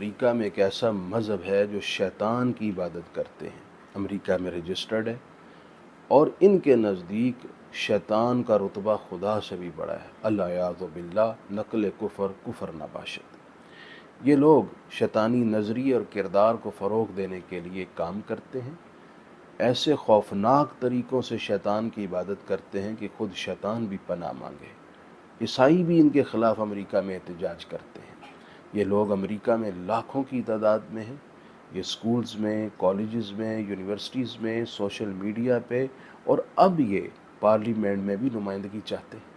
امریکہ میں ایک ایسا مذہب ہے جو شیطان کی عبادت کرتے ہیں، امریکہ میں رجسٹرڈ ہے، اور ان کے نزدیک شیطان کا رتبہ خدا سے بھی بڑا ہے۔ اللہ یعوذ باللہ، نقل کفر کفر نباشد۔ یہ لوگ شیطانی نظریے اور کردار کو فروغ دینے کے لیے کام کرتے ہیں، ایسے خوفناک طریقوں سے شیطان کی عبادت کرتے ہیں کہ خود شیطان بھی پناہ مانگے۔ عیسائی بھی ان کے خلاف امریکہ میں احتجاج کرتے ہیں۔ یہ لوگ امریکہ میں لاکھوں کی تعداد میں ہیں۔ یہ سکولز میں، کالجز میں، یونیورسٹیز میں، سوشل میڈیا پہ، اور اب یہ پارلیمنٹ میں بھی نمائندگی چاہتے ہیں۔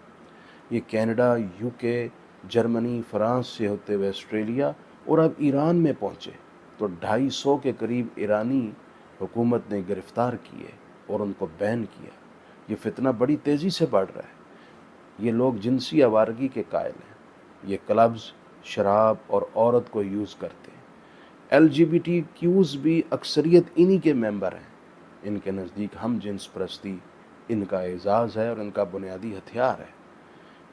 یہ کینیڈا، یو کے، جرمنی، فرانس سے ہوتے ہوئے آسٹریلیا اور اب ایران میں پہنچے تو 250 کے قریب ایرانی حکومت نے گرفتار کیے اور ان کو بین کیا۔ یہ فتنہ بڑی تیزی سے بڑھ رہا ہے۔ یہ لوگ جنسی آوارگی کے قائل ہیں۔ یہ کلبز شراب اور عورت کو یوز کرتے ہیں۔ LGBTQs بھی اکثریت انہی کے ممبر ہیں۔ ان کے نزدیک ہم جنس پرستی ان کا اعزاز ہے اور ان کا بنیادی ہتھیار ہے۔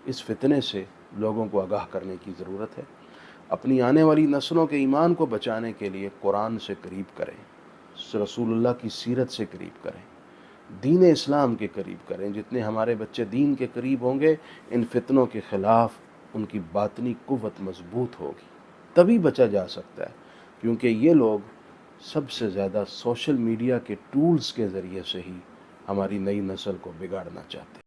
اس فتنے سے لوگوں کو آگاہ کرنے کی ضرورت ہے۔ اپنی آنے والی نسلوں کے ایمان کو بچانے کے لیے قرآن سے قریب کریں، رسول اللہ کی سیرت سے قریب کریں، دین اسلام کے قریب کریں۔ جتنے ہمارے بچے دین کے قریب ہوں گے، ان فتنوں کے خلاف ان کی باطنی قوت مضبوط ہوگی، تبھی بچا جا سکتا ہے، کیونکہ یہ لوگ سب سے زیادہ سوشل میڈیا کے ٹولز کے ذریعے سے ہی ہماری نئی نسل کو بگاڑنا چاہتے ہیں۔